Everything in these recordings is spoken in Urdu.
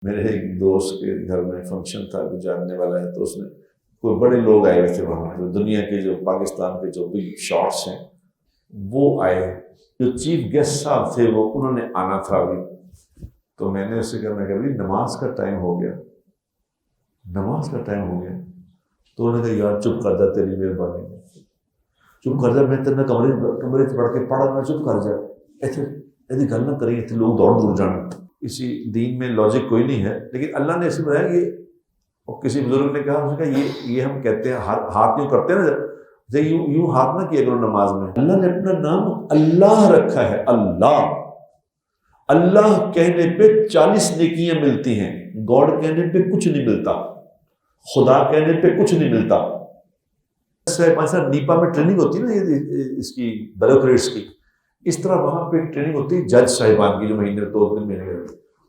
میرے ایک دوست کے گھر میں فنکشن تھا، کوئی جاننے والا ہے، تو اس نے کوئی بڑے لوگ آئے ہوئے تھے وہاں، جو دنیا کے جو پاکستان کے جو بگ شاٹس ہیں وہ آئے، جو چیف گیسٹ صاحب تھے وہ انہوں نے آنا تھا ابھی، تو میں نے اس سے کہا، میں کہا نماز کا ٹائم ہو گیا، نماز کا ٹائم ہو گیا، تو انہوں نے کہا یار چپ کر جا، تیری مہربانی، چپ کر جا، میں تیرے کمرے پڑھ کے پڑھا، میں چپ کر جا، ایسی گل نہ کری، اتنے لوگ دور جانا۔ اسی دین میں لاجک کوئی نہیں ہے، لیکن اللہ نے اسے بتایا کہ کسی بزرگ نے کہا، اس نے کہا یہ ہم کہتے ہیں ہاتھ یوں کرتے ہیں نا، یوں ہاتھ نہ کیا کرو نماز میں، اللہ نے اپنا نام اللہ رکھا ہے، اللہ، اللہ کہنے پہ 40 نیکیاں ملتی ہیں، گاڈ کہنے پہ کچھ نہیں ملتا، خدا کہنے پہ کچھ نہیں ملتا۔ نیپا میں ٹریننگ ہوتی ہے نا اس کی بیوروکریٹس کی، اس طرح وہاں پہ ٹریننگ ہوتی ہے جج صاحبان کی، جو مہینے 2 دن مہینے گئے،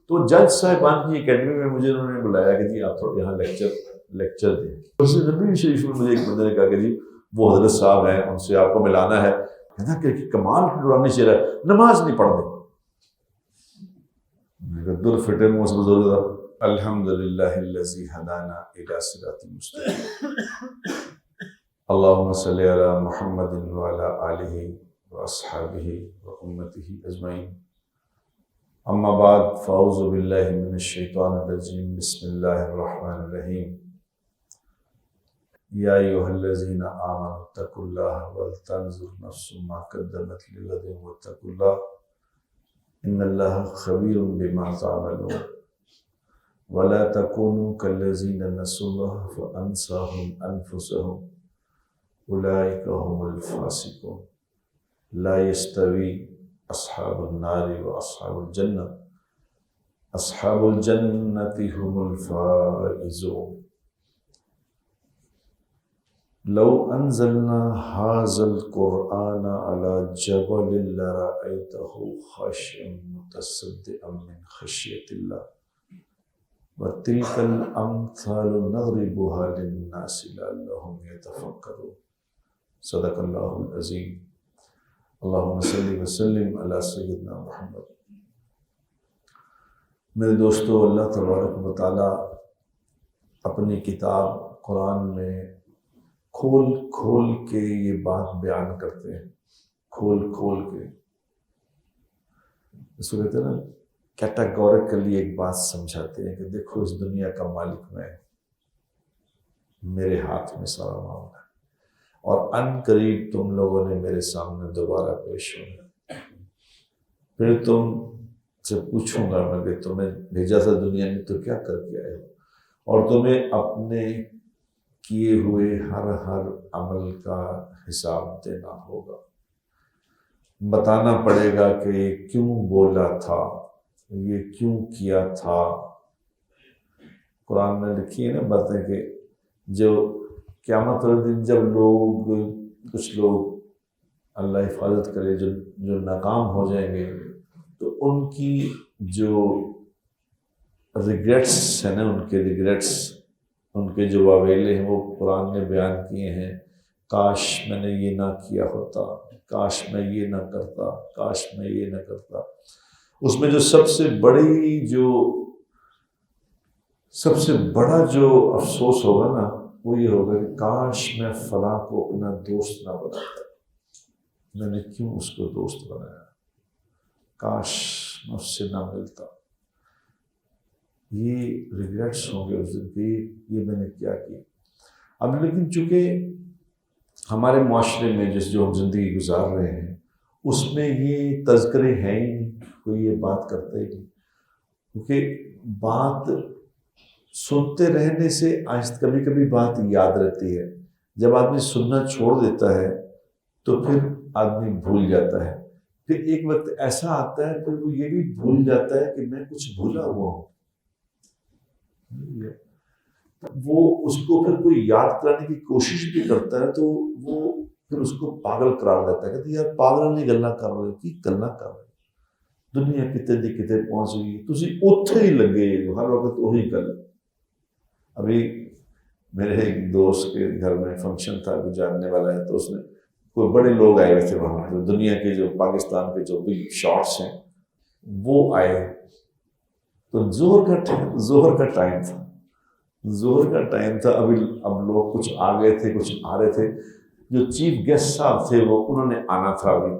تو جج صاحبان کی اکیڈمی میں مجھے انہوں نے بلایا کہ جی آپ تھوڑا یہاں لیکچر دیں۔ اس نبی شریف میں مجھے ایک بندے نے کہا کہ جی وہ حضرت صاحب ہیں، ان سے آپ کو ملانا ہے، کہنا کہ کمال ڈرانی چاہ رہا ہے، نماز نہیں پڑھ دیں۔ در فٹے منہ سے بزرگ تھا، الحمدللہ الذی ہدانا الی صراط مستقیم، اللہم صلی علی محمد وعلی آلہ واصحابہ وامتہ اجمعین، اما بعد فاعوذ باللہ من الشیطان الرجیم، بسم اللہ الرحمن الرحیم، یا ایھا الذین آمنوا اتقوا اللہ ولتنظر نفس ما قدمت لغد واتقوا اللہ ان اللہ خبیر بما تعملون ولا تکونوا کالذین نسوا اللہ فانساهم انفسهم اولئک هم الفاسقون لا یستوی اصحاب النار واصحاب الجنہ، اصحاب الجنۃ هم الفائزون۔ لو انزلنا هذا القرآن على جبل لرأيته خاشعا متصدعا من خشية الله وتلك الأمثال نضربها للناس لعلهم يتفكرون، صدق اللہ العظیم۔ اللہم صلی وسلم علی سیدنا محمد۔ میرے دوستو، اللہ تبارک و تعالیٰ اپنی کتاب قرآن میں کھول کھول کے یہ بات بیان کرتے ہیں، کھول کھول کے، اس کو کہتے ہیں نا کیٹاگوریکلی ایک بات سمجھاتے ہیں کہ دیکھو اس دنیا کا مالک میں، میرے ہاتھ میں سارا معاملہ ہے، اور ان قریب تم لوگوں نے میرے سامنے دوبارہ پیش ہونا، پھر تم سے پوچھوں گا میں کہ تمہیں بھیجا تھا دنیا میں تو کیا کر کے آئے ہو، اور تمہیں اپنے کیے ہوئے ہر عمل کا حساب دینا ہوگا، بتانا پڑے گا کہ یہ کیوں بولا تھا، یہ کیوں کیا تھا۔ قرآن میں لکھی ہے نا باتیں کہ جو قیامت والے دن جب کچھ لوگ اللہ حفاظت کرے جو ناکام ہو جائیں گے، تو ان کی جو ریگریٹس ہیں نا، ان کے ریگریٹس، ان کے جو واویلے ہیں وہ قرآن نے بیان کیے ہیں، کاش میں نے یہ نہ کیا ہوتا، کاش میں یہ نہ کرتا، کاش میں یہ نہ کرتا۔ اس میں جو سب سے بڑا جو افسوس ہوگا نا، وہ یہ ہوگا کہ کاش میں فلاں کو اپنا دوست نہ بناتا، میں نے کیوں اس کو دوست بنایا، کاش میں اس سے نہ ملتا۔ یہ ریگریٹس ہوں گے اس دن پہ، یہ میں نے کیا کیا۔ اب لیکن چونکہ ہمارے معاشرے میں جو ہم زندگی گزار رہے ہیں، اس میں یہ تذکرے ہیں ہی نہیں، کوئی یہ بات کرتا ہی نہیں، کیونکہ بات سنتے رہنے سے آہستہ کبھی کبھی بات یاد رہتی ہے، جب آدمی سننا چھوڑ دیتا ہے تو پھر آدمی بھول جاتا ہے، پھر ایک وقت ایسا آتا ہے پھر وہ یہ بھی بھول جاتا ہے کہ میں کچھ بھولا ہوا ہوں، وہ اس کو پھر کوئی یاد کرانے کی کوشش بھی کرتا ہے تو وہ پھر اس کو پاگل قرار دیتا ہے، کہتے یار پاگل نہیں گلاں کر رہے، کی گلاں کر رہے، دنیا کتے دی کتے پہنچ گئی، تسی اوتھے ہی لگے ہر وقت وہی گل۔ ابھی میرے ایک دوست کے گھر میں فنکشن تھا، کوئی جاننے والا ہے، تو اس نے کوئی بڑے لوگ آئے ہوئے تھے وہاں، جو دنیا کے جو پاکستان کے جو بگ شاٹس ہیں وہ آئے، تو ظہر کا ٹائم تھا. اب لوگ کچھ آ گئے تھے, کچھ آ رہے تھے. جو چیف گیسٹ صاحب تھے وہ انہوں نے آنا تھا ابھی.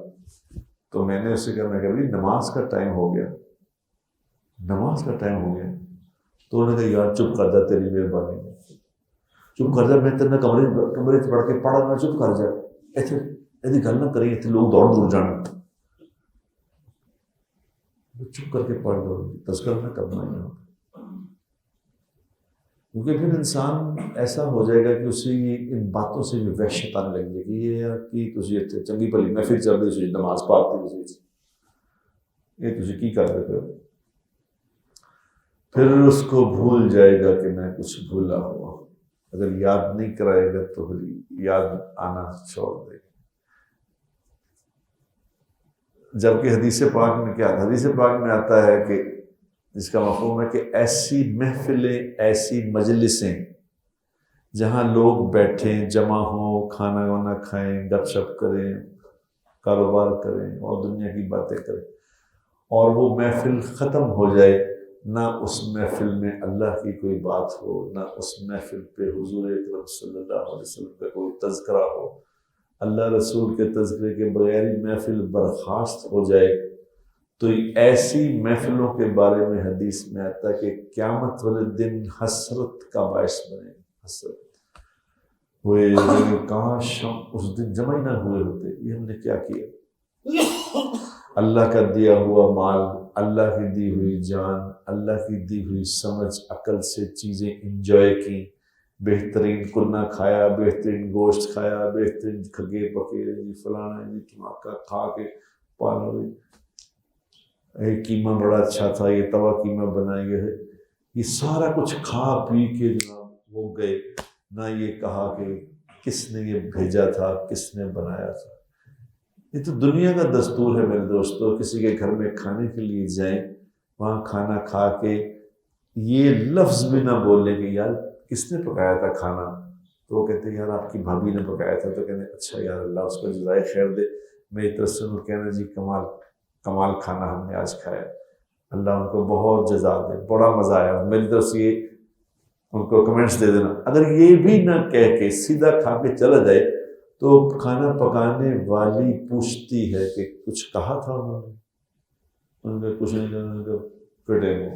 تو میں نے اس سے کہا, میں کہ نماز کا ٹائم ہو گیا. تو انہوں نے کہا یار چپ کر جا, تیری مہربانی, چپ کر جا, میں تیرے کمرے پڑھ کے پڑھا میں, چپ کر جا, ایسی گل نہ کریں, اتنے لوگ دوڑ جانا, چپ کر کے پڑھ لو, تذکرہ نہ کرنا ہے. کیونکہ پھر انسان ایسا ہو جائے گا کہ اسے ان باتوں سے بھی وحشت آنے لگے گی کہ یہ کہ تسی چنگی بھلی محفل چل رہی, تسی نماز پڑھتی, یہ تسی کی کر رہے ہو. پھر اس کو بھول جائے گا کہ میں کچھ بھولا ہوا. اگر یاد نہیں کرائے گا تو پھر یاد آنا چھوڑ دے گا. جبکہ حدیث پاک میں کیا, حدیث پاک میں آتا ہے کہ جس کا مفہوم ہے کہ ایسی محفلیں, ایسی مجلسیں جہاں لوگ بیٹھیں, جمع ہوں, کھانا وانا کھائیں, گپ شپ کریں, کاروبار کریں اور دنیا کی باتیں کریں, اور وہ محفل ختم ہو جائے, نہ اس محفل میں اللہ کی کوئی بات ہو, نہ اس محفل پہ حضور اکرم صلی اللہ علیہ وسلم کا کوئی تذکرہ ہو, اللہ رسول کے تذکرے کے بغیر ہی محفل برخاست ہو جائے, تو ایسی محفلوں کے بارے میں حدیث میں آتا ہے کہ قیامت والے دن حسرت کا باعث بنے. حسرت ہوئے کاش ہم اس دن جمع ہی نہ ہوئے ہوتے, یہ ہم نے کیا کیا. اللہ کا دیا ہوا مال, اللہ کی دی ہوئی جان, اللہ کی دی ہوئی سمجھ عقل سے چیزیں انجوائے کی, بہترین کنا کھایا, بہترین گوشت کھایا, بہترین کھگے پکے, فلانا دھماکہ کھا کے پالو, قیمہ بڑا اچھا تھا, یہ توا قیمہ بنایا گیا ہے, یہ سارا کچھ کھا پی کے جناب وہ گئے, نہ یہ کہا کہ کس نے یہ بھیجا تھا, کس نے بنایا تھا. یہ تو دنیا کا دستور ہے میرے دوستو. کسی کے گھر میں کھانے کے لیے جائیں, وہاں کھانا کھا کے یہ لفظ بھی نہ بولیں کہ یار کس نے پکایا تھا کھانا, تو وہ کہتے ہیں یار آپ کی بھابھی نے پکایا تھا, تو کہتے ہیں اچھا یار اللہ اس کو جزائے خیر دے, میری طرف سے انہوں کہنا جی کمال کھانا ہم نے آج کھایا, اللہ ان کو بہت جزا دے, بڑا مزہ آیا. میری طرف سے یہ ان کو کمنٹس دے دینا. اگر یہ بھی نہ کہہ کے سیدھا کھا کے چلا جائے تو کھانا پکانے والی پوچھتی ہے کہ کچھ کہا تھا انہوں نے, ان کا کچھ نہیں کہا, پھٹے وہ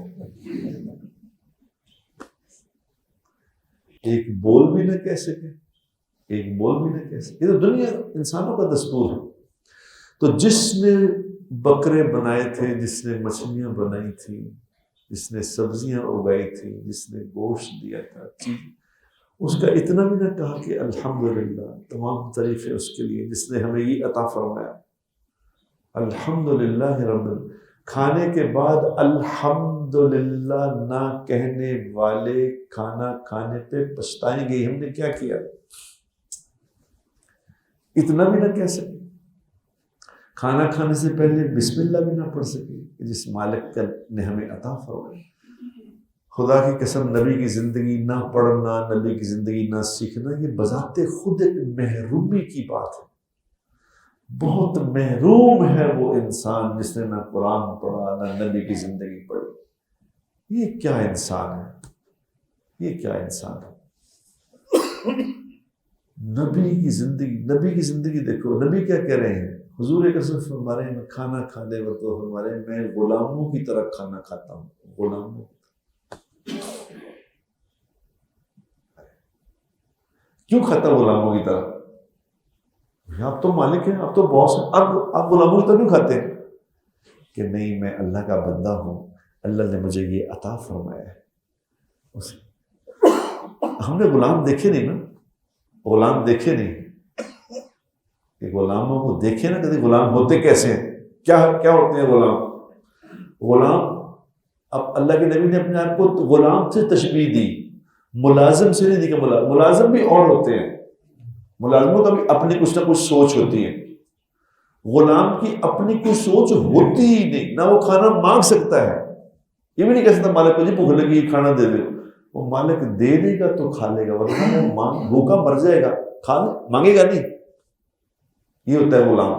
ایک بول بھی نہ کہہ سکے, ایک بول بھی نہ کہہ سکے. یہ تو دنیا انسانوں کا دستور ہے. تو جس نے بکرے بنائے تھے, جس نے مچھلیاں بنائی تھیں, جس نے سبزیاں اگائی تھیں, جس نے گوشت دیا تھا, اس کا اتنا بھی نہ کہا کہ الحمدللہ, تمام تعریفیں اس کے لیے جس نے ہمیں یہ عطا فرمایا. الحمدللہ رب. کھانے کے بعد الحمدللہ نہ کہنے والے کھانا کھانے پہ پچھتائیں گے, ہم نے کیا کیا. اتنا بھی نہ کہہ سکے, کھانا کھانے سے پہلے بسم اللہ بھی نہ پڑھ سکے کہ جس مالک نے ہمیں عطا فرمایا. خدا کی قسم, نبی کی زندگی نہ پڑھنا, نبی کی زندگی نہ سیکھنا, یہ بذات خود ایک محرومی کی بات ہے. بہت محروم ہے وہ انسان جس نے نہ قرآن پڑھا, نہ نبی کی زندگی پڑھی. یہ کیا انسان ہے, یہ کیا انسان ہے. نبی کی زندگی دیکھو, نبی کیا کہہ رہے ہیں. حضور اکرم فرما رہے ہیں میں کھانا کھانے وقت فرما رہے ہیں میں غلاموں کی طرح کھانا کھاتا ہوں, غلاموں. کیوں کھاتا غلاموں کی طرح؟ آپ تو مالک ہیں, آپ تو باس ہیں, آپ غلاموں کی طرح کیوں کھاتے ہیں؟ کہ نہیں, میں اللہ کا بندہ ہوں, اللہ نے مجھے یہ عطا فرمایا ہے. ہم نے غلام دیکھے نہیں نا, غلام دیکھے نہیں کہ غلاموں کو دیکھے نا کبھی, غلام ہوتے کیسے ہیں, کیا ہوتے ہیں غلام. اب اللہ کے نبی نے اپنے آپ کو غلام سے تشبیہ دی, ملازم سے نہیں دی. کہ ملازم بھی اور ہوتے ہیں, ملازموں کا بھی اپنی کچھ نہ کچھ سوچ ہوتی ہے. غلام کی اپنی کوئی سوچ ہوتی ہی نہیں, نہ وہ کھانا مانگ سکتا ہے. یہ بھی نہیں کہہ سکتا مالک کو جی بھوک لگی کھانا دے دے. وہ مالک دے دے گا تو کھا لے گا, ورنہ وہ بھوکا مر جائے گا, مانگے گا نہیں. یہ ہوتا ہے غلام.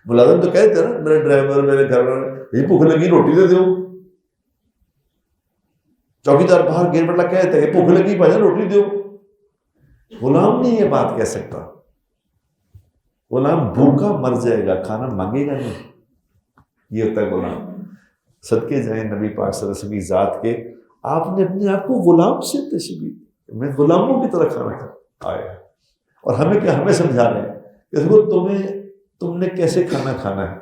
ملازم تو کہتے ہیں نا میرے ڈرائیور, میرے گھر والے, یہ بھوک لگی روٹی دے دو, چوکیدار باہر گیٹ پر لگ کہتا ہے کہ بھوک لگی بھائی روٹی دو. غلام نہیں یہ بات کہہ سکتا. غلام بھوکا مر جائے گا، کھانا مانگے گا نہیں. یہ ہوتا ہے غلام. صدقے جائیں نبی پاک صلی اللہ علیہ وسلم کی ذات کے، آپ نے اپنے آپ کو غلام سے تشبیہ، میں غلاموں کی طرح کھانا کھا آیا. اور ہمیں کیا، ہمیں سمجھا رہے ہیں کہ دیکھو تم نے کیسے کھانا کھانا ہے.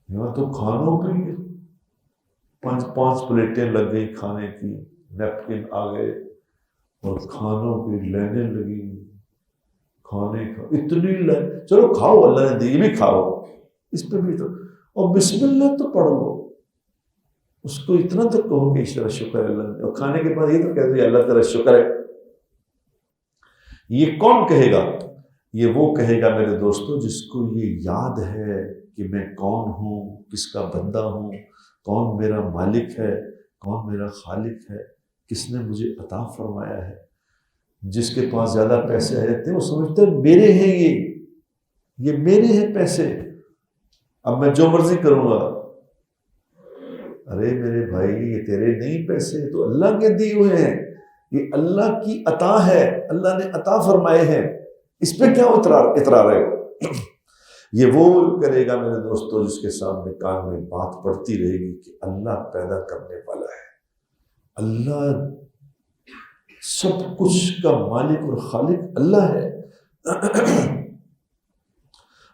یہاں تو کھانوں پہ 5 پلیٹیں لگ گئی کھانے کی، نیپکن آ گئے اور کھانوں کی لائنیں لگی کھانے کا. اتنی لائن، چلو کھاؤ، اللہ نے دی یہ بھی کھاؤ، اس پہ بھی تو، اور بسم اللہ تو پڑھ لو. اس کو اتنا تک کہو کہ اشارہ شکر ہے اللہ نے، اور کھانے کے بعد یہ تو کہتے ہیں اللہ تعالیٰ شکر ہے. یہ کون کہے گا؟ یہ وہ کہے گا میرے دوستو جس کو یہ یاد ہے کہ میں کون ہوں، کس کا بندہ ہوں، کون میرا مالک ہے، کون میرا خالق ہے، کس نے مجھے عطا فرمایا ہے. جس کے پاس زیادہ پیسے آ جاتے ہیں وہ سمجھتا ہے میرے ہیں، یہ میرے ہیں پیسے، اب میں جو مرضی کروں گا. ارے میرے بھائی یہ تیرے نہیں پیسے، تو اللہ کے دیے ہوئے ہیں، یہ اللہ کی عطا ہے، اللہ نے عطا فرمائے ہیں، اس پہ کیا اترا رہے ہو؟ یہ وہ کرے گا میرے دوستو جس کے سامنے کان میں بات پڑتی رہے گی کہ اللہ پیدا کرنے والا ہے، اللہ سب کچھ کا مالک اور خالق اللہ ہے.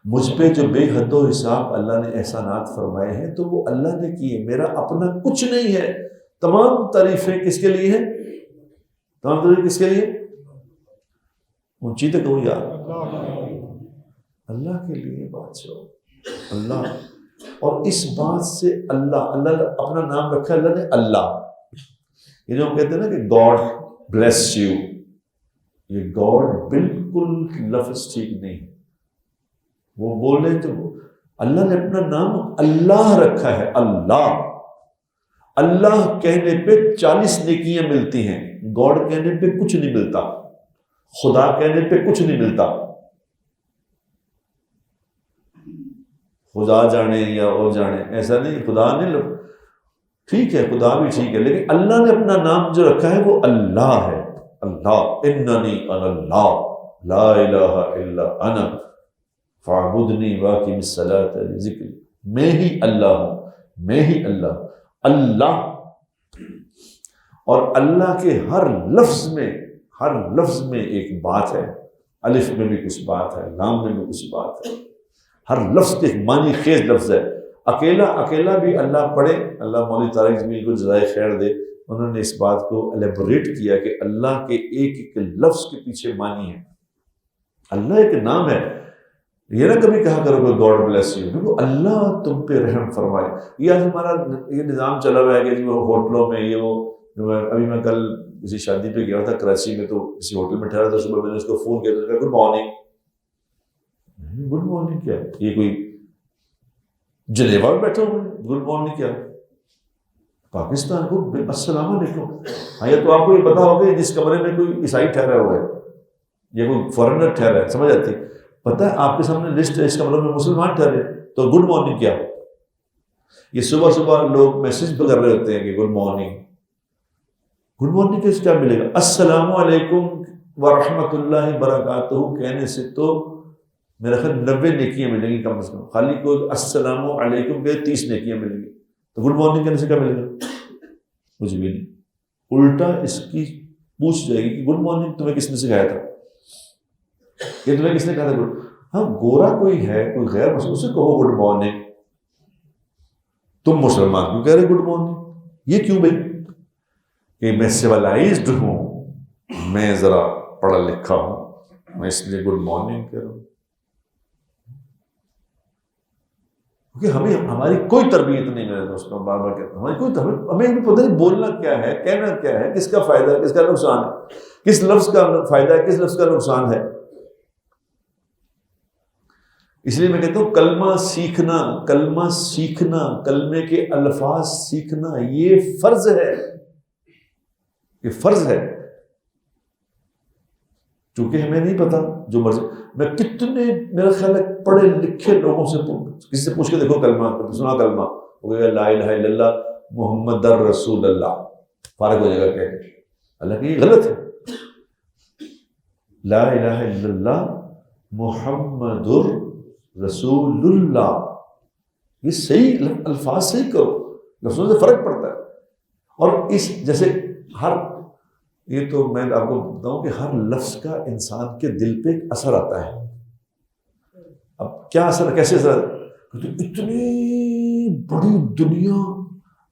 مجھ پہ جو بے حد و حساب اللہ نے احسانات فرمائے ہیں تو وہ اللہ نے کیے، میرا اپنا کچھ نہیں ہے. تمام تعریفیں کس کے لیے ہیں؟ تمام تعریفیں کس کے لیے؟ اونچی تک ہو یار، اللہ کے لیے. بادشاہ اللہ، اور اس بات سے اللہ اپنا نام رکھا اللہ نے اللہ. یہ جو ہم کہتے ہیں نا کہ گاڈ بلیس یو، یہ گاڈ بالکل لفظ ٹھیک نہیں. وہ بول رہے تو اللہ نے اپنا نام اللہ رکھا ہے. اللہ کہنے پہ 40 نیکیاں ملتی ہیں، گاڈ کہنے پہ کچھ نہیں ملتا، خدا کہنے پہ کچھ نہیں ملتا. خدا جانے یا اور جانے ایسا نہیں، خدا نہیں ٹھیک ہے، خدا بھی ٹھیک ہے، لیکن اللہ نے اپنا نام جو رکھا ہے وہ اللہ ہے. اللہ، اننی انا اللہ لا الہ الا انا فاعبدنی واقم الصلاۃ لذکری. میں ہی اللہ ہوں، میں ہی اللہ. اور اللہ کے ہر لفظ میں ایک بات ہے. الف میں بھی کچھ بات ہے، لام میں بھی کچھ بات ہے. ہر لفظ کے ایک معنی خیز لفظ ہے. اکیلا بھی اللہ پڑھے. اللہ مولوی طارق جمیل کو جزائے خیر دے، انہوں نے اس بات کو الیبوریٹ کیا کہ اللہ کے ایک لفظ کے پیچھے معنی ہے. اللہ ایک نام ہے. یہ نہ کبھی کہا کرو کہ گاڈ بلیس یو، اللہ تم پہ رحم فرمائے. یہ آج ہمارا یہ نظام چلا ہوا ہے کہ وہ ہوٹلوں میں یہ وہ، ابھی میں کل کسی شادی پہ گیا تھا کراچی میں، تو کسی ہوٹل میں ٹھہرا تھا، صبح میں نے اس کو فون کیا تھا، گڈ مارننگ. گڈ مارننگ کیا؟ یہ کوئی جنیوا میں بیٹھا ہوں، گڈ مارننگ کیا؟ پاکستان کو السلام علیکم. ہاں، یہ تو آپ کو یہ پتا ہوگا جس کمرے میں کوئی عیسائی ٹھہرا ہوا ہے یا کوئی فارنر ٹھہرا ہے، سمجھ آتی؟ پتہ ہے آپ کے سامنے لسٹ ہے، اس کمرے میں مسلمان ٹھہرے تو گڈ مارننگ کیا؟ یہ صبح لوگ میسج پہ کر رہے ہوتے ہیں کہ گڈ مارننگ. گڈ مارننگ کے کیا ملے گا؟ السلام علیکم ورحمۃ اللہ وبرکاتہ کہنے سے تو میرا خیال 90 نیکیاں ملیں گی کم از کم. خالی کوئی السلام علیکم کے 30 نیکیاں ملیں گی. تو گڈ مارننگ کہنے سے کیا ملے گا؟ کچھ بھی نہیں. الٹا اس کی پوچھ جائے گی کہ گڈ مارننگ تمہیں کس نے سکھایا تھا؟ یہ تمہیں کس نے کہا تھا؟ ہاں، گورا کوئی ہے، کوئی غیر مسلم، اسے کہو گڈ مارننگ. تم مسلمان کیوں کہہ رہے گڈ مارننگ؟ یہ کیوں بھائی؟ کہ میں سیولائزڈ ہوں، میں ذرا پڑھا لکھا ہوں، میں اس لیے گڈ مارننگ کہہ رہا ہوں. کیونکہ ہماری کوئی تربیت نہیں، میرے دوستوں، بار بار کہتا ہوں، ہماری کوئی تربیت، ہمیں پتہ نہیں بولنا کیا ہے، کہنا کیا ہے، کس کا فائدہ ہے، کس کا نقصان ہے، کس لفظ کا فائدہ ہے، کس لفظ کا نقصان ہے. اس لیے میں کہتا ہوں کلمہ سیکھنا، کلمے کے الفاظ سیکھنا، یہ فرض ہے، یہ فرض ہے. چونکہ ہمیں نہیں پتا، جو مرضی میں کتنے میرا خیال ہے پڑھے لکھے لوگوں سے کسی سے پوچھ کے دیکھو کلمہ سنا کلمہ، وہ کہے گا لا الہ الا اللہ محمد رسول اللہ، فارغ ہو جائے گا کہہ کے۔ اللہ کہ یہ غلط ہے، لا الہ الا اللہ محمد رسول اللہ، یہ صحیح الفاظ صحیح کرو، لفظوں سے فرق پڑتا ہے۔ اور اس جیسے ہر، یہ تو میں آپ کو بتاؤں کہ ہر لفظ کا انسان کے دل پہ ایک اثر آتا ہے۔ اب کیا اثر، کیسے اثر؟ اتنی بڑی دنیا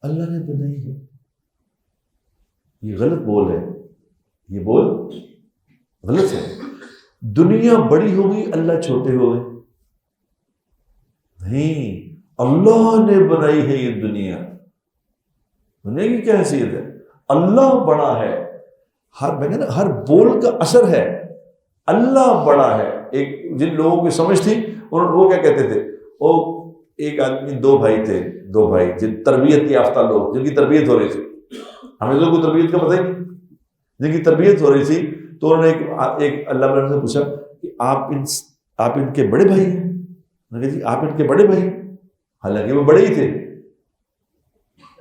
اللہ نے بنائی ہے، یہ غلط بول ہے، یہ بول غلط ہے۔ دنیا بڑی ہوگی اللہ چھوٹے ہو گئے؟ نہیں، اللہ نے بنائی ہے یہ دنیا، دنیا کی کیا حیثیت ہے؟ اللہ بڑا ہے، ہر بول کا اثر ہے، اللہ بڑا ہے۔ ایک جن لوگوں کی سمجھ تھی وہ کیا کہتے تھے، وہ ایک آدمی، دو بھائی جن تربیت یافتہ لوگ، جن کی تربیت ہو رہی تھی، ہمیں تو کوئی تربیت کا پتہ ہی نہیں، جن کی تربیت ہو رہی تھی، تو انہوں نے ایک اللہ تعالیٰ سے پوچھا کہ آپ ان کے بڑے بھائی ہیں؟ انہوں نے کہا جی آپ ان کے بڑے بھائی ہیں، حالانکہ وہ بڑے ہی تھے،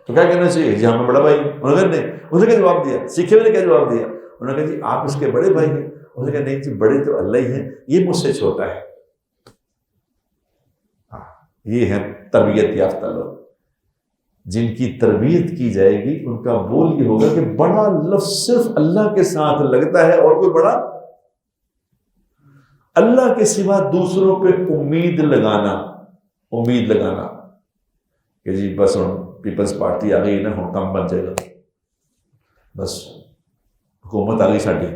تو کیا کہنا چاہیے جی ہاں میں بڑا بھائی ہوں؟ انہوں نے کہا نہیں، انہوں نے کیا جواب دیا، سیکھے ہوئے نے کیا جواب دیا؟ انہوں نے کہا جی آپ اس کے بڑے بھائی ہیں؟ انہوں نے کہا نہیں جی بڑے تو اللہ ہی ہیں، یہ مجھ سے چھوٹا ہے۔ یہ ہے تربیت یافتہ لوگ، جن کی تربیت کی جائے گی ان کا بول یہ ہوگا کہ بڑا لفظ صرف اللہ کے ساتھ لگتا ہے، اور کوئی بڑا، اللہ کے سوا دوسروں پہ امید لگانا کہ جی بس پیپلز پارٹی آ گئی نا ہم کام بن جائے گا، بس حکومت آ گئی ساڈی،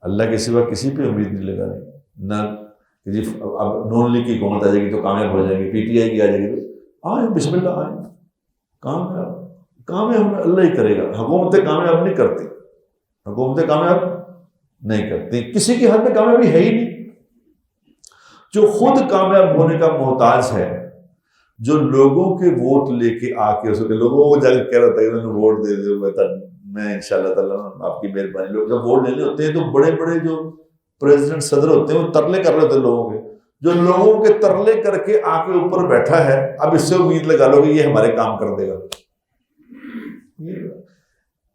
اللہ کے سوا کسی پہ امید نہیں لگانی، نہ کہ جی اب نون لیگ کی حکومت آ جائے گی تو کامیاب ہو جائیں گے، پی ٹی آئی کی آ جائے گی تو آئیں بسم اللہ آئیں، کامیاب اللہ ہی کرے گا، حکومتیں کامیاب نہیں کرتی، حکومتیں کامیاب نہیں کرتی، کسی کے ہاتھ میں کامیابی ہے ہی نہیں۔ جو خود کامیاب ہونے کا محتاج ہے، جو لوگوں کے ووٹ لے کے آ کے اس کے لوگوں کو جا کے کہہ رہا تھا کہ انہوں نے ووٹ دے دے، میں انشاءاللہ تعالیٰ آپ کی مہربانی، لوگ جب ووٹ لینے ہوتے ہیں تو بڑے بڑے جو پریزیڈنٹ صدر ہوتے ہیں وہ ترلے کر رہے ہوتے ہیں لوگوں کے، جو لوگوں کے ترلے کر کے آ کے اوپر بیٹھا ہے، اب اس سے امید لگا لو کہ یہ ہمارے کام کر دے گا۔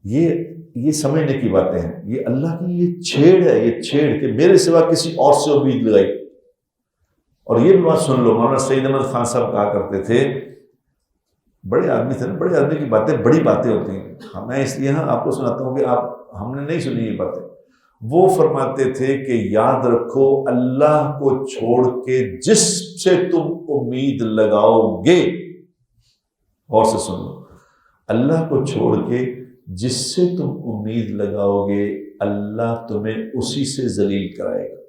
یہ سمجھنے کی باتیں ہیں، یہ اللہ کی یہ چھیڑ ہے، یہ چھیڑ کہ میرے سوا کسی اور سے امید لگائی۔ اور یہ بھی بات سن لو، مولانا سعید احمد خان صاحب کہا کرتے تھے، بڑے آدمی تھے نا، بڑے آدمی کی باتیں بڑی باتیں ہوتی ہیں، میں اس لیے آپ کو سناتا ہوں کہ ہم نے نہیں سنی یہ باتیں۔ وہ فرماتے تھے کہ یاد رکھو اللہ کو چھوڑ کے جس سے تم امید لگاؤ گے، اور سے سن لو، اللہ کو چھوڑ کے جس سے تم امید لگاؤ گے اللہ تمہیں اسی سے ذلیل کرائے گا۔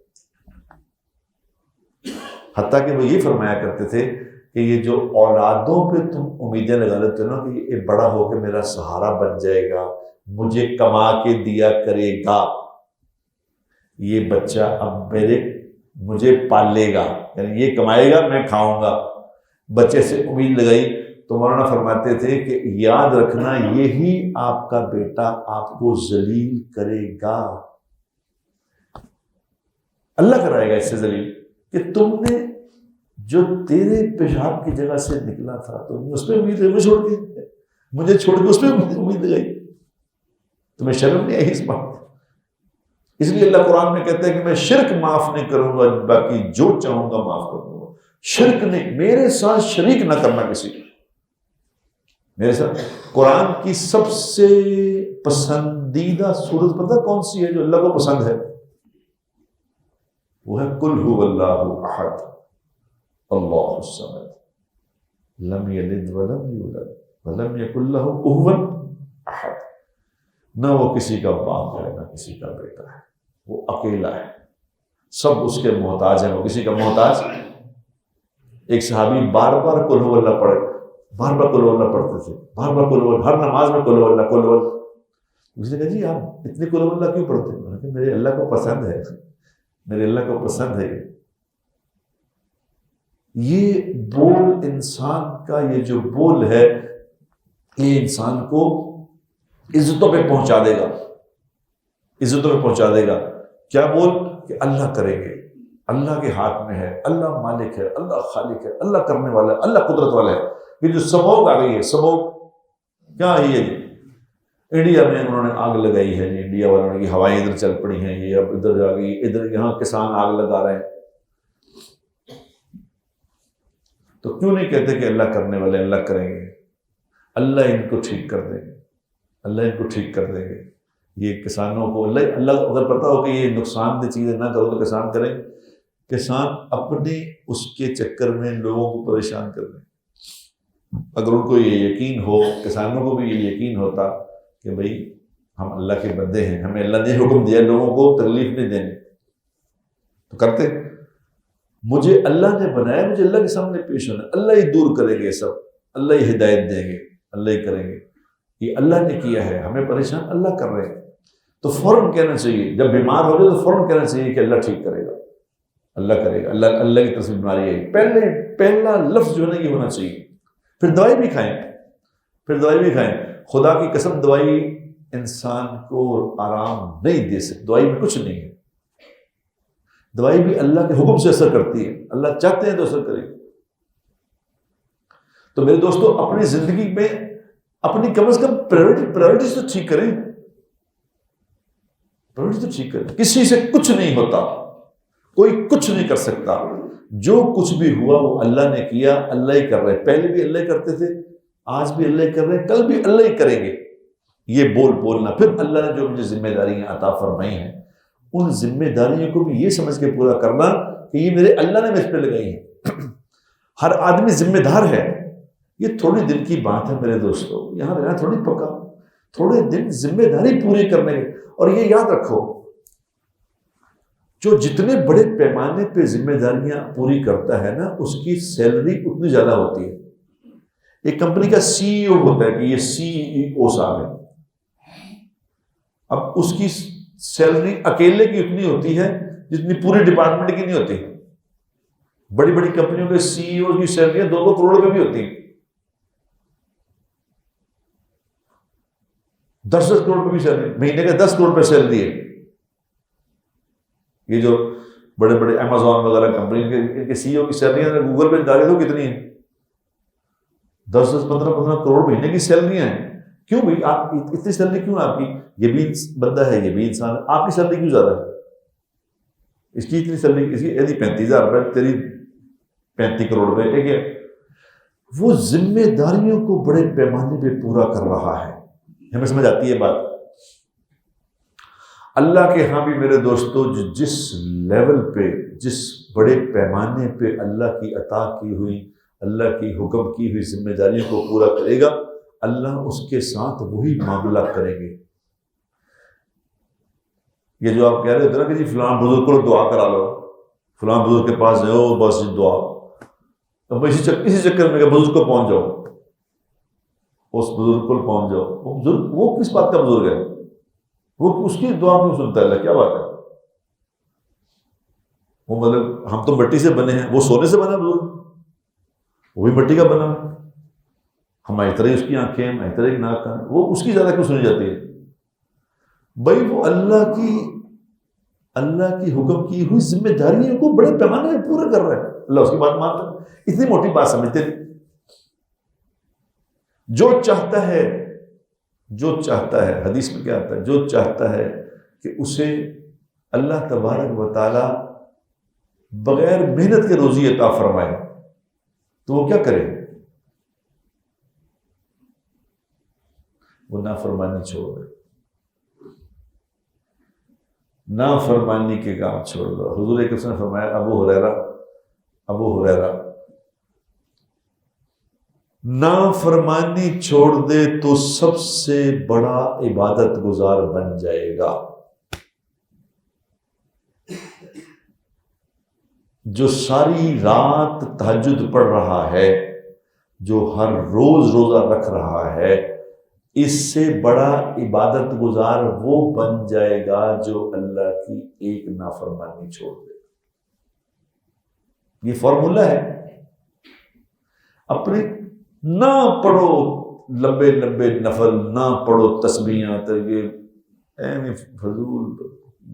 حتیٰ کہ وہ یہ فرمایا کرتے تھے کہ یہ جو اولادوں پہ تم امیدیں لگا لیتے ہو نا کہ یہ بڑا ہو کے میرا سہارا بن جائے گا، مجھے کما کے دیا کرے گا، یہ بچہ اب مجھے پالے گا، یعنی یہ کمائے گا میں کھاؤں گا، بچے سے امید لگائی تو مولانا فرماتے تھے کہ یاد رکھنا یہی آپ کا بیٹا آپ کو ذلیل کرے گا، اللہ کرائے گا اس سے ذلیل، کہ تم نے جو تیرے پیشاب کی جگہ سے نکلا تھا تو اس پہ امید لگائی، مجھے چھوڑ کے اس پہ امید لگائی، تمہیں شرم نہیں آئی اس بات؟ اس لیے اللہ قرآن میں کہتا ہے کہ میں شرک معاف نہیں کروں گا، باقی جو چاہوں گا معاف کر دوں گا۔ شرک نہیں، میرے ساتھ شریک نہ کرنا کسی کو، میرے ساتھ۔ قرآن کی سب سے پسندیدہ سورت پتہ کون سی ہے جو اللہ کو پسند ہے؟ وہ ہے قل هو اللہ احد اللہ الصمد لم یلد ولم یولد ولم یکن لہ کفوا احد۔ نہ وہ کسی کا باپ ہے نہ کسی کا بیٹا ہے، وہ اکیلا ہے، سب اس کے محتاج ہیں، وہ کسی کا محتاج۔ ایک صحابی بار بار قل هو اللہ پڑھے، بار بار قل هو اللہ پڑھتے تھے، بار بار قل هو اللہ، ہر نماز میں قل هو اللہ قل هو اللہ۔ اس نے کہا جی آپ اتنے قل هو اللہ کیوں پڑھتے ہیں؟ میں نے کہا میرے اللہ کو پسند ہے، میرے اللہ کو پسند ہے۔ یہ بول انسان کا، یہ جو بول ہے یہ انسان کو عزتوں پہ پہنچا دے گا، عزتوں پہ پہنچا دے گا۔ کیا بول؟ کہ اللہ کریں گے، اللہ کے ہاتھ میں ہے، اللہ مالک ہے، اللہ خالق ہے، اللہ کرنے والا ہے، اللہ قدرت والا ہے۔ یہ جو سموگ آ گئی ہے، سموگ کیا ہے یہ؟ انڈیا میں انہوں نے آگ لگائی ہے جی، انڈیا والوں نے، کہ ہوائیں ادھر چل پڑی ہیں، یہ اب ادھر آ گئی، ادھر یہاں کسان آگ لگا رہے ہیں۔ تو کیوں نہیں کہتے کہ اللہ کرنے والے، اللہ کریں گے، اللہ ان کو ٹھیک کر دیں گے، اللہ ان کو ٹھیک کر دیں گے۔ یہ کسانوں کو اللہ اگر پتا ہو کہ یہ نقصان دہ چیزیں نہ کرو تو کسان کریں، کسان اپنے اس کے چکر میں لوگوں کو پریشان کر دیں۔ اگر ان کو یہ یقین ہو، کسانوں کو بھی یہ یقین ہوتا کہ بھئی ہم اللہ کے بندے ہیں، ہمیں اللہ نے حکم دیا لوگوں کو تکلیف نہیں دینی، تو کرتے۔ مجھے اللہ نے بنایا، مجھے اللہ کے سامنے پیش ہونا، اللہ ہی دور کریں گے سب، اللہ ہی ہدایت دیں گے، اللہ ہی کریں گے، یہ اللہ نے کیا ہے، ہمیں پریشان اللہ کر رہے ہیں۔ تو فوراً کہنا چاہیے، جب بیمار ہو جائے تو فوراً کہنا چاہیے کہ اللہ ٹھیک کرے گا، اللہ کرے گا، اللہ کی طرف سے بیماری ہے، پہلا لفظ جو ہے نا یہ ہونا چاہیے۔ پھر دوائی بھی کھائیں، خدا کی قسم دوائی انسان کو آرام نہیں دے سکتی، دوائی میں کچھ نہیں ہے، دوائی بھی اللہ کے حکم سے اثر کرتی ہے، اللہ چاہتے ہیں تو اثر کرے گی۔ تو میرے دوستو، اپنی زندگی میں اپنی کم از کم پرائرٹیز تو ٹھیک کریں، کسی سے کچھ نہیں ہوتا، کوئی کچھ نہیں کر سکتا، جو کچھ بھی ہوا وہ اللہ نے کیا، اللہ ہی کر رہے، پہلے بھی اللہ ہی کرتے تھے، آج بھی اللہ ہی کر رہے، کل بھی اللہ ہی کریں گے۔ یہ بولنا، پھر اللہ نے جو مجھے ذمہ داریاں عطا فرمائی ہیں، ان ذمہ داریوں کو بھی یہ سمجھ کے پورا کرنا کہ یہ میرے اللہ نے مجھ پہ لگائی ہیں۔ ہر آدمی ذمہ دار ہے، یہ تھوڑی دن کی بات ہے میرے دوستو، یہاں رہنا تھوڑی پکا، تھوڑے دن ذمہ داری پوری کرنے کے۔ اور یہ یاد رکھو، جو جتنے بڑے پیمانے پہ ذمہ داریاں پوری کرتا ہے نا، اس کی سیلری اتنی زیادہ ہوتی ہے۔ ایک کمپنی کا سی ای او ہوتا ہے کہ یہ سی ای او صاحب ہے، اب اس کی سیلری اکیلے کی اتنی ہوتی ہے جتنی پورے ڈپارٹمنٹ کی نہیں ہوتی۔ بڑی بڑی کمپنیوں کے سی ای او کی سیلریاں 2-2 کروڑ پہ بھی ہوتی ہیں، 10-10 کروڑ پہ بھی سیلری، مہینے کا 10 کروڑ پہ سیلری ہے۔ یہ جو بڑے بڑے امیزون وغیرہ کمپنی ان کے سی ای او کی سیلریاں گوگل پہ ڈالے تو کتنی ہیں؟ 10-10 15-15 کروڑ مہینے کی سیلریاں ہیں۔ کیوں بھائی آپ اتنی سیلری کیوں آپ کی؟ یہ بھی بندہ ہے، یہ بھی انسان ہے، آپ کی سیلری کیوں زیادہ ہے؟ اس کی اتنی سیلری، اس کی 35,000 روپے، تیری 35 کروڑ روپے، ٹھیک ہے؟ وہ ذمہ داریوں کو بڑے پیمانے پہ پورا کر رہا ہے۔ ہمیں سمجھ آتی ہے بات؟ اللہ کے ہاں بھی میرے دوستو، جس لیول پہ، جس بڑے پیمانے پہ اللہ کی عطا کی ہوئی، اللہ کی حکم کی ہوئی ذمہ داریوں کو پورا کرے گا، اللہ اس کے ساتھ وہی معاملہ کریں گے۔ یہ جو آپ کہہ رہے ہوتے نا کہ جی فلاں بزرگ کو دعا کرا لو، فلاں بزرگ کے پاس جاؤ، بس دعا، اب اسی چکر میں کہ بزرگ کو پہنچ جاؤ، اس بزرگ کو پہنچ جاؤ، وہ بزرگ، وہ کس بات کا بزرگ ہے؟ وہ اس کی دعا کیوں سنتا ہے اللہ؟ کیا بات ہے؟ وہ مطلب ہم تو مٹی سے بنے ہیں، وہ سونے سے بنا بزرگ، وہ بھی مٹی کا بنا ہے، ہماری طرح اس کی آنکھیں، ہماری طرح ایک ناک ہے، وہ اس کی زیادہ کیوں سنی جاتی ہے؟ بھائی وہ اللہ کی حکم کی ہوئی ذمہ داریوں کو بڑے پیمانے میں پورا کر رہا ہے، اللہ اس کی بات مانتا ہے، اتنی موٹی بات سمجھتے نہیں۔ جو چاہتا ہے، حدیث میں کیا آتا ہے، جو چاہتا ہے کہ اسے اللہ تبارک و تعالی بغیر محنت کے روزی عطا فرمائے تو وہ کیا کرے؟ وہ نافرمانی چھوڑ دے، نافرمانی کے کام چھوڑ دو۔ حضور ایک نے فرمایا، ابو ہریرہ نافرمانی چھوڑ دے تو سب سے بڑا عبادت گزار بن جائے گا۔ جو ساری رات تہجد پڑھ رہا ہے، جو ہر روز روزہ رکھ رہا ہے، اس سے بڑا عبادت گزار وہ بن جائے گا جو اللہ کی ایک نافرمانی چھوڑ دے۔ یہ فارمولہ ہے۔ اپنے نہ پڑھو لمبے لمبے نفل، نہ پڑھو تسبیحاں، تو یہ فضول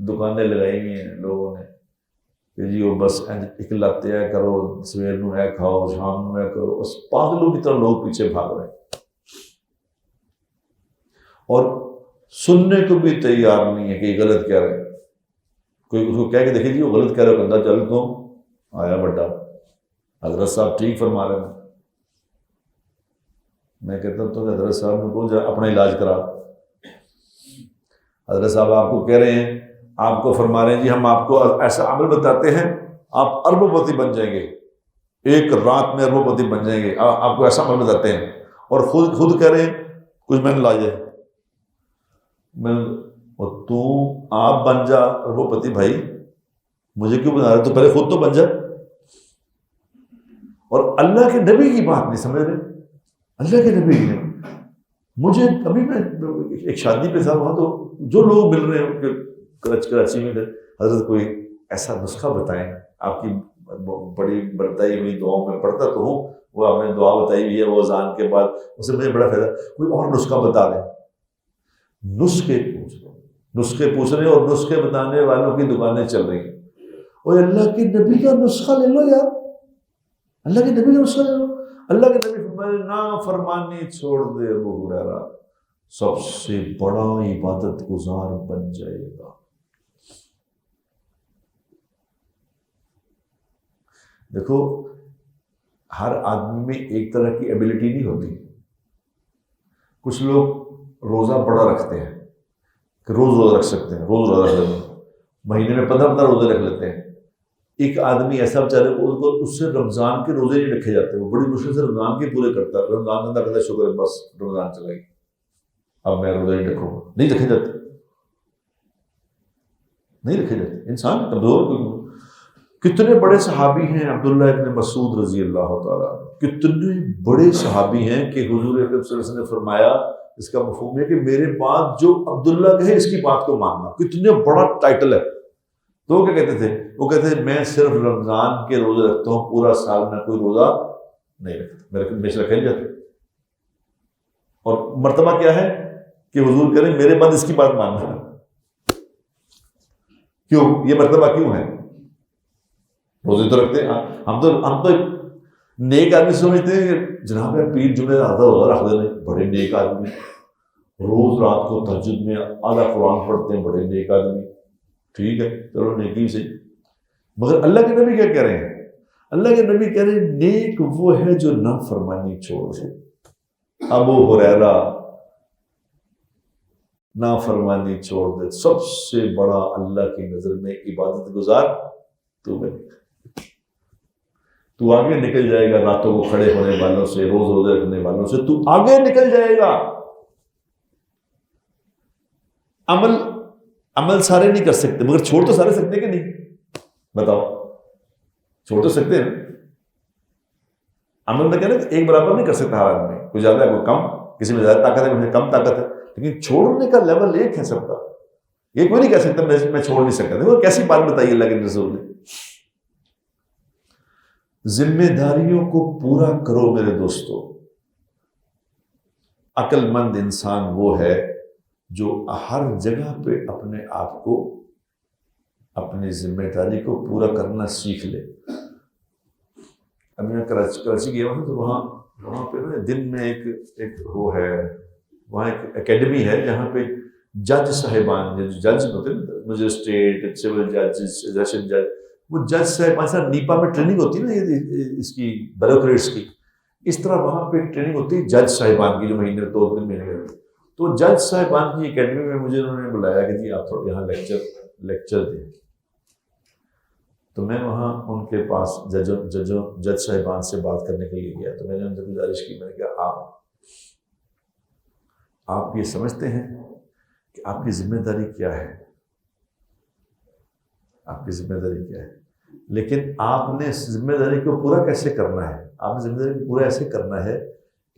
دکانیں لگائی ہوئی ہیں لوگوں نے، کہ جی وہ بس اکلاتے ہے کرو، سویر نو ہے کھاؤ، شام نو ہے کرو، بس پاگلوں کی طرح لوگ پیچھے بھاگ رہے ہیں اور سننے کو بھی تیار نہیں ہے کہ یہ غلط کہہ رہے ہیں۔ کوئی اس کو کہہ کے دیکھے جی وہ غلط کہہ رہے ہو، بندہ چل تو آیا بڑا حضرت صاحب ٹھیک فرما رہے ہیں، میں کہتا ہوں تو حضرت صاحب نے کو جا اپنا علاج کرا، حضرت صاحب آپ کو کہہ رہے ہیں، آپ کو فرما رہے ہیں جی ہم آپ کو ایسا عمل بتاتے ہیں آپ اربوں پتی بن جائیں گے، ایک رات میں اربوں پتی بن جائیں گے، آپ کو ایسا عمل بتاتے ہیں، اور خود کہہ رہے ہیں کچھ میں نے لاجے میں، اور تو آپ بن جا اربوں پتی، بھائی مجھے کیوں بنا رہے؟ تو پہلے خود تو بن جا۔ اور اللہ کے نبی کی بات نہیں سمجھ رہے، اللہ کے نبی کی نہیں۔ مجھے ابھی میں ایک شادی پہ تھا، وہاں تو جو لوگ مل رہے ہیں کراچی میں، حضرت کوئی ایسا نسخہ بتائیں، آپ کی بڑی بتائی ہوئی دعاؤں میں پڑھتا تو ہوں، وہ آپ نے دعا بتائی ہوئی ہے وہ اذان کے بعد، اس سے مجھے بڑا فائدہ، کوئی اور نسخہ بتا دیں۔ نسخے پوچھ رہے ہیں اور نسخے بتانے والوں کی دکانیں چل رہی ہیں، اور اللہ کے نبی کا نسخہ لے لو یار، اللہ کے نبی کا نسخہ لے لو۔ اللہ کے نبی فرمائے نافرمانی چھوڑ دے ابو ہریرہ، سب سے بڑا عبادت گزار بن جائے گا۔ دیکھو ہر آدمی میں ایک طرح کی ایبلٹی نہیں ہوتی، کچھ لوگ روزہ بڑا رکھتے ہیں کہ روز روزہ رکھ سکتے ہیں، روز روزہ رکھ لیتے ہیں، مہینے میں 15 روزے رکھ لیتے ہیں۔ ایک آدمی ایسا بیچارے اس سے رمضان کے روزے نہیں رکھے جاتے، وہ بڑی مشکل سے رمضان کے پورے کرتا ہے، رمضان اندر کہتا ہے شکر ہے بس رمضان چلا گئی اب میں روزے نہیں رکھوں گا، نہیں رکھے جاتے، نہیں رکھے جاتے۔ انسان کمزور، کتنے بڑے صحابی ہیں، عبداللہ ابن مسعود رضی اللہ تعالیٰ، کتنے بڑے صحابی ہیں کہ حضور اکرم صلی اللہ علیہ وسلم نے فرمایا، اس کا مفہوم ہے کہ میرے بعد جو عبداللہ کہے اس کی بات کو ماننا، کتنے بڑا ٹائٹل ہے۔ تو وہ کیا کہتے تھے؟ وہ کہتے تھے میں صرف رمضان کے روزے رکھتا ہوں، پورا سال میں کوئی روزہ نہیں رکھتا، میرے ہمیشہ رکھے نہیں جاتے۔ اور مرتبہ کیا ہے کہ حضور کہہ رہے میرے بعد اس کی بات ماننا، کیوں یہ مرتبہ کیوں ہے؟ روزے تو رکھتے ہیں ہم تو نیک آدمی سمجھتے ہیں کہ جناب پیر جمعے آدھا روزہ رکھ دینے، بڑے نیک آدمی، روز رات کو تہجد میں آدھا قرآن پڑھتے ہیں، بڑے نیک آدمی، ٹھیک ہے چلو نیکی سے۔ مگر اللہ کے نبی کیا کہہ رہے ہیں؟ اللہ کے نبی کہہ رہے ہیں نیک وہ ہے جو نافرمانی چھوڑ دے۔ ابو ہریرہ نافرمانی چھوڑ دے، سب سے بڑا اللہ کی نظر میں عبادت گزار تو بنے، تو آگے نکل جائے گا راتوں کو کھڑے ہونے والوں سے، روز روزے رکھنے والوں سے تو آگے نکل جائے گا۔ عمل سارے نہیں کر سکتے مگر چھوڑ تو سارے سکتے کہ نہیں؟ بتاؤ، چھوڑ تو سکتے ہیں۔ عمل میں کہنا ایک برابر نہیں کر سکتا ہر آدمی، کوئی زیادہ ہے کوئی کم، کسی میں زیادہ طاقت ہے کسی میں کم طاقت ہے، لیکن چھوڑنے کا لیول ایک ہے سب کا۔ یہ کوئی نہیں کہہ سکتا میں چھوڑ نہیں سکتا۔ دیکھو کیسی بات بتائی اللہ کے رسول نے، ذمہ داریوں کو پورا کرو میرے دوستو۔ عقل مند انسان وہ ہے جو ہر جگہ پہ اپنے آپ کو، اپنی ذمہ داری کو پورا کرنا سیکھ لے۔ اب میں کراچی گیا ہوں تو وہاں پہ نا دن میں ایک وہ ہے، وہاں ایک اکیڈمی ہے جہاں پہ جج صاحبان، جج ہوتے ہیں مجسٹریٹ، سول جج، سیشن جج، وہ جج صاحبان سے نیپا میں ٹریننگ ہوتی ہے نا اس کی بیوروکریٹس کی، اس طرح وہاں پہ ٹریننگ ہوتی ہے جج صاحبان کی جو مہینے 2 مہینے میں۔ تو جج صاحبان کی اکیڈمی میں مجھے انہوں نے بلایا کہ جی آپ تھوڑا یہاں لیکچر دیں، تو میں وہاں ان کے پاس جج صاحبان سے بات کرنے کے لیے گیا، تو میں نے ان سے گزارش کی، میں نے کہا آپ یہ سمجھتے ہیں کہ آپ کی ذمہ داری کیا ہے؟ آپ کی ذمہ داری کیا ہے؟ لیکن آپ نے ذمہ داری کو پورا کیسے کرنا ہے؟ آپ نے ذمہ داری کو پورا ایسے کرنا ہے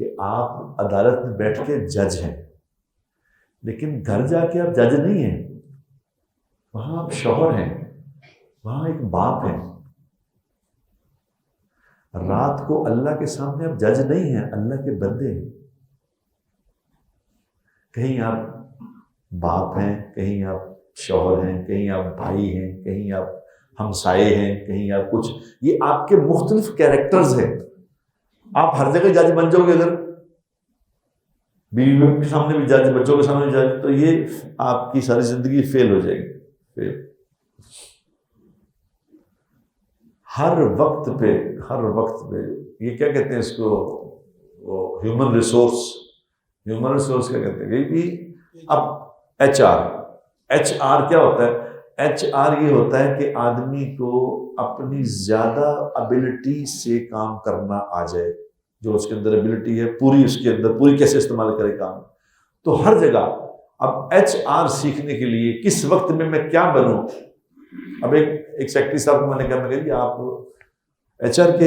کہ آپ عدالت میں بیٹھ کے جج ہیں، لیکن گھر جا کے آپ جج نہیں ہیں، وہاں آپ شوہر ہیں، وہاں ایک باپ ہیں۔ رات کو اللہ کے سامنے آپ جج نہیں ہیں، اللہ کے بندے ہیں۔ کہیں آپ باپ ہیں، کہیں آپ شوہر ہیں، کہیں آپ بھائی ہیں، کہیں آپ ہمسائے ہیں کہیں یا کچھ، یہ آپ کے مختلف کیریکٹرز ہیں. آپ ہر جگہ جج بن جاؤ گے، اگر بیوی کے سامنے بھی جج، بچوں کے سامنے بھی جج، تو یہ آپ کی ساری زندگی فیل ہو جائے گی. فیل. ہر وقت پہ یہ کیا کہتے ہیں اس کو، ہیومن ریسورس کیا کہتے ہیں کہ اب ایچ آر کیا ہوتا ہے؟ ایچ آر یہ ہوتا ہے کہ آدمی کو اپنی زیادہ ابیلٹی سے کام کرنا آ جائے، جو اس کے اندر ابیلٹی ہے پوری، اس کے اندر پوری کیسے استعمال کرے کام. تو ہر جگہ اب ایچ آر سیکھنے کے لیے کس وقت میں کیا بنوں. اب ایک سیکٹری صاحب کو میں نے کہا جی آپ ایچ آر کے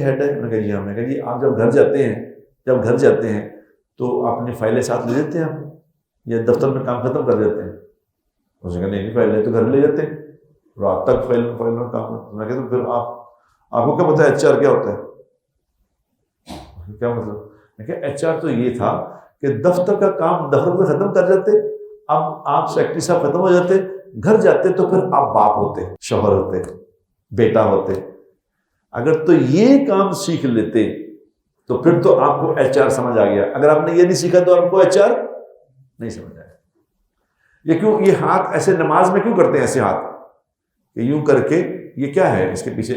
ہیڈ ہے. میں نے کہا جی ہاں. میں نے کہا جی آپ جب گھر جاتے ہیں تو اپنی فائلیں ساتھ لے لیتے ہیں آپ، یا دفتر میں کام ختم کر دیتے ہیں؟ اس نے کہا نہیں فائلیں تو گھر لے جاتے ہیں، رات تک فائل میں کام. میں کہا تو پھر آپ کو کیا پتا ہے ایچ آر کیا ہوتا ہے؟ کیا مطلب؟ میں کہا ایچ آر تو یہ تھا کہ دفتر کا کام دفتر میں ختم کر جاتے، اب آپ سیکرٹری صاحب ختم ہو جاتے، گھر جاتے تو پھر آپ باپ ہوتے، شوہر ہوتے، بیٹا ہوتے. اگر تو یہ کام سیکھ لیتے تو پھر تو آپ کو ایچ آر سمجھ آ گیا. اگر آپ نے یہ نہیں سیکھا تو آپ کو ایچ آر نہیں سمجھ آیا. یہ کیوں یہ ہاتھ ایسے نماز میں کیوں کرتے ہیں ایسے ہاتھ کہ یوں کر کے؟ یہ کیا ہے اس کے پیچھے؟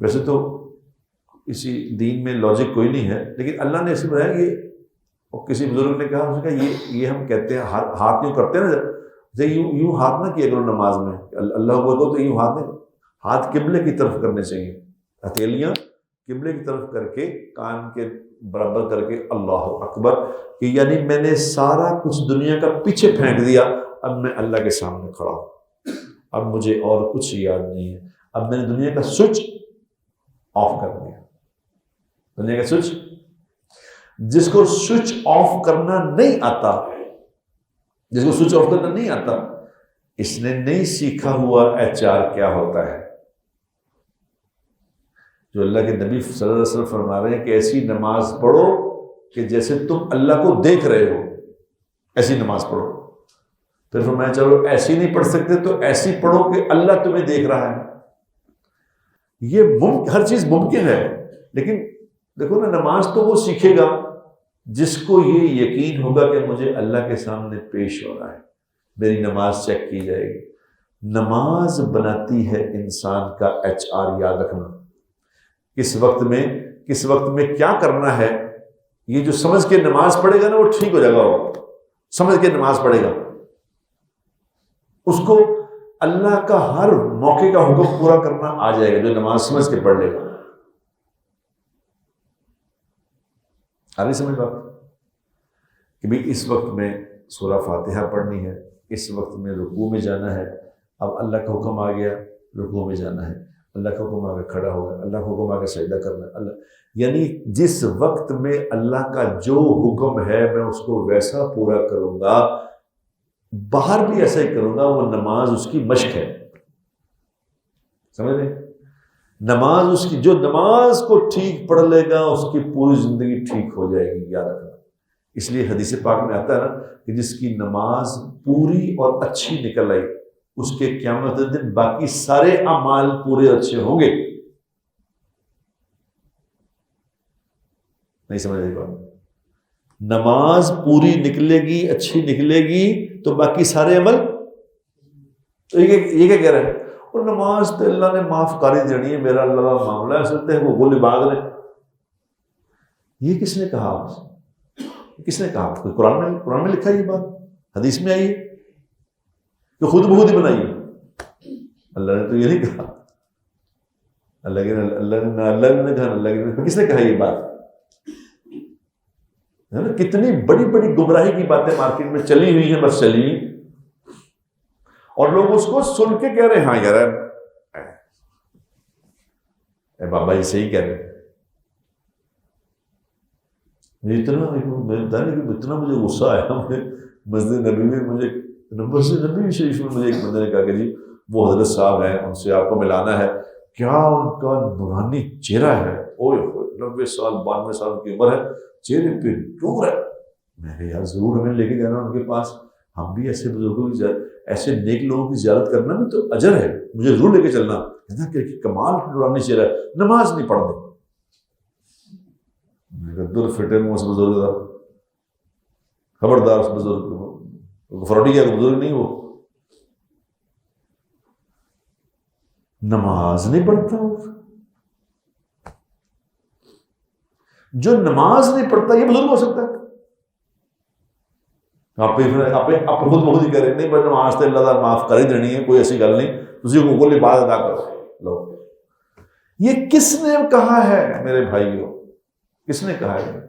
ویسے تو اسی دین میں لاجک کوئی نہیں ہے، لیکن اللہ نے اسے بتایا. یہ کسی بزرگ نے کہا، اس نے کہا یہ ہم کہتے ہیں ہاتھ یوں کرتے ہیں نا، یوں ہاتھ نہ کیا کرو نماز میں، اللہ اکبر کو تو یوں ہاتھ نہیں، ہاتھ قبلے کی طرف کرنے چاہیے، ہتھیلیاں قبلے کی طرف کر کے کان کے برابر کر کے اللہ اکبر، کہ یعنی میں نے سارا کچھ دنیا کا پیچھے پھینک دیا، اب میں اللہ کے سامنے کھڑا ہوں، اب مجھے اور کچھ یاد نہیں ہے، اب میں نے دنیا کا سوئچ آف کر دیا. دنیا کا سوئچ، جس کو سوئچ آف کرنا نہیں آتا، اس نے نہیں سیکھا ہوا ایچ آر کیا ہوتا ہے. جو اللہ کے نبی صلی اللہ علیہ وسلم فرما رہے ہیں کہ ایسی نماز پڑھو کہ جیسے تم اللہ کو دیکھ رہے ہو، ایسی نماز پڑھو. پھر فرمایا چلو ایسی نہیں پڑھ سکتے تو ایسی پڑھو کہ اللہ تمہیں دیکھ رہا ہے. یہ ہر چیز ممکن ہے، لیکن دیکھو نا، نماز تو وہ سیکھے گا جس کو یہ یقین ہوگا کہ مجھے اللہ کے سامنے پیش ہو رہا ہے، میری نماز چیک کی جائے گی. نماز بناتی ہے انسان کا ایچ آر. یاد رکھنا کس وقت میں کیا کرنا ہے. یہ جو سمجھ کے نماز پڑھے گا نا، وہ ٹھیک ہو جائے گا. وہ سمجھ کے نماز پڑھے گا، اس کو اللہ کا ہر موقع کا حکم پورا کرنا آ جائے گا، جو نماز سمجھ کے پڑھ لے گا. آ رہی سمجھ بات کہ بھئی اس وقت میں سورہ فاتحہ پڑھنی ہے، اس وقت میں رکوع میں جانا ہے. اب اللہ کا حکم آ گیا رکوع میں جانا ہے، اللہ کا حکم آ کے کھڑا ہوگا، اللہ کا حکم آ کے سجدہ کرنا ہے. اللہ یعنی جس وقت میں اللہ کا جو حکم ہے میں اس کو ویسا پورا کروں گا، باہر بھی ایسا ہی کروں گا. وہ نماز اس کی مشق ہے، سمجھ لیں؟ نماز اس کی، جو نماز کو ٹھیک پڑھ لے گا اس کی پوری زندگی ٹھیک ہو جائے گی. یاد رکھنا. اس لیے حدیث پاک میں آتا ہے نا کہ جس کی نماز پوری اور اچھی نکل آئی، اس کے قیامت دن باقی سارے اعمال پورے اچھے ہوں گے. نہیں سمجھ رہی بات؟ نماز پوری نکلے گی، اچھی نکلے گی تو باقی سارے عمل. تو یہ کیا کہہ رہا ہے؟ اور نماز تو اللہ نے معاف کاری دینی ہے، میرا اللہ کا معاملہ ہے، سکتے ہیں وہ گول باغ نے. یہ کس نے کہا آپ سے؟ کس نے کہا؟ کوئی قرآن میں لکھا ہے یہ بات؟ حدیث میں آئی ہے کہ خود بخود ہی بنائی ہے؟ اللہ نے تو یہ نہیں کہا. اللہ نے کہا کس نے کہا یہ بات؟ کتنی بڑی بڑی گمراہی کی باتیں مارکیٹ میں چلی ہوئی ہیں، بس چلی ہوئی، اور لوگ اس کو سن کے کہہ رہے ہیں ہاں یار اے بابا یہ صحیح کہہ رہے ہیں. اتنا مجھے غصہ آیا، مسجد نبی میں مجھے مسجد نبی شریف میں مجھے ایک بندے نے کہا کہ جی وہ حضرت صاحب ہیں، ان سے آپ کو ملانا ہے. کیا ان کا نورانی چہرہ ہے، اوہ 90 سال 92 سال کی عمر ہے، چہرے پہ نور ہے. میں نے یار ضرور ہمیں لے کے جانا ان کے پاس، ہم بھی ایسے بزرگوں کی ایسے نیک لوگوں کی زیارت کرنا بھی تو اجر ہے، مجھے ضرور لے کے چلنا. کہنا کہ کمال نورانی چہرہ ہے، نماز نہیں پڑھ دے. دور فٹے میں اس بزرگ تھا، خبردار اس بزرگ کو، فروٹی کیا بزرگ نہیں، وہ نماز نہیں پڑھتا. جو نماز نہیں پڑھتا یہ بزرگ ہو سکتا ہے؟ آپ خود بخود ہی کریں نہیں بھائی نماز تو اللہ تعالیٰ معاف کر ہی دینی ہے، کوئی ایسی گل نہیں، تسی کو کل عبادت ادا کرو. لو یہ کس نے کہا ہے میرے بھائیوں، کس نے کہا ہے؟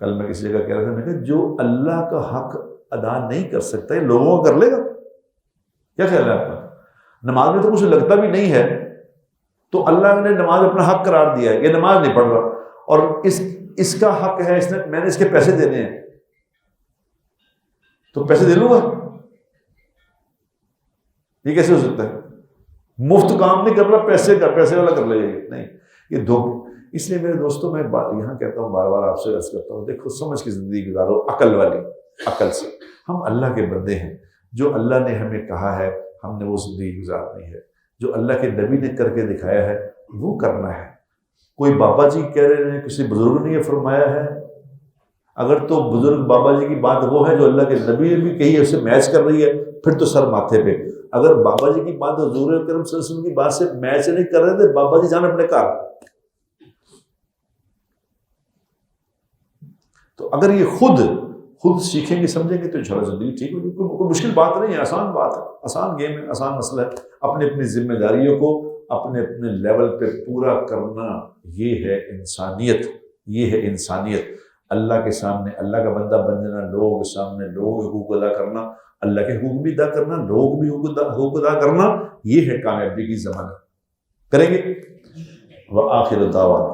کل میں کسی جگہ کہہ رہا تھا، میں کہ جو اللہ کا حق ادا نہیں کر سکتا یہ لوگوں کا کر لے گا. کیا خیال ہے آپ کا؟ نماز میں تو کچھ لگتا بھی نہیں ہے تو اللہ نے نماز اپنا حق قرار دیا ہے، یہ نماز نہیں پڑھ رہا اور اس کا حق ہے، میں نے اس کے پیسے دینے ہیں تو پیسے دے لوں گا. یہ کیسے ہو سکتا ہے؟ مفت کام نہیں کر رہا، پیسے والا کر لے گا. نہیں، یہ اس لیے میرے دوستوں میں یہاں کہتا ہوں، بار بار آپ سے عرض کرتا ہوں، دیکھو سمجھ کی زندگی گزارو، عقل والی، عقل سے. ہم اللہ کے بندے ہیں، جو اللہ نے ہمیں کہا ہے ہم نے وہ زندگی گزارنی ہے، جو اللہ کے نبی نے کر کے دکھایا ہے وہ کرنا ہے. کوئی بابا جی کہہ رہے ہیں، کسی بزرگ نے یہ فرمایا ہے، اگر تو بزرگ بابا جی کی بات وہ ہے جو اللہ کے نبی نے بھی کہی ہے، اسے میچ کر رہی ہے، پھر تو سر ماتھے پہ. اگر بابا جی کی بات حضور اکرم صلی اللہ علیہ وسلم کی بات سے میچ نہیں کر رہے تھے، بابا جی جان اپنے کار. تو اگر یہ خود سیکھیں گے سمجھیں گے تو انشاءاللہ زندگی ٹھیک ہوگی. کوئی مشکل بات نہیں ہے، آسان بات ہے، آسان گیم ہے، آسان مسئلہ ہے. اپنی اپنی ذمہ داریوں کو اپنے اپنے لیول پہ پورا کرنا، یہ ہے انسانیت، یہ ہے انسانیت. اللہ کے سامنے اللہ کا بندہ بن جانا، لوگوں کے سامنے لوگوں کے حقوق ادا کرنا، اللہ کے حقوق بھی ادا کرنا، لوگوں بھی حقوق ادا کرنا، یہ ہے کامیابی کی ضمانت. کریں گے؟ وآخر دعوانا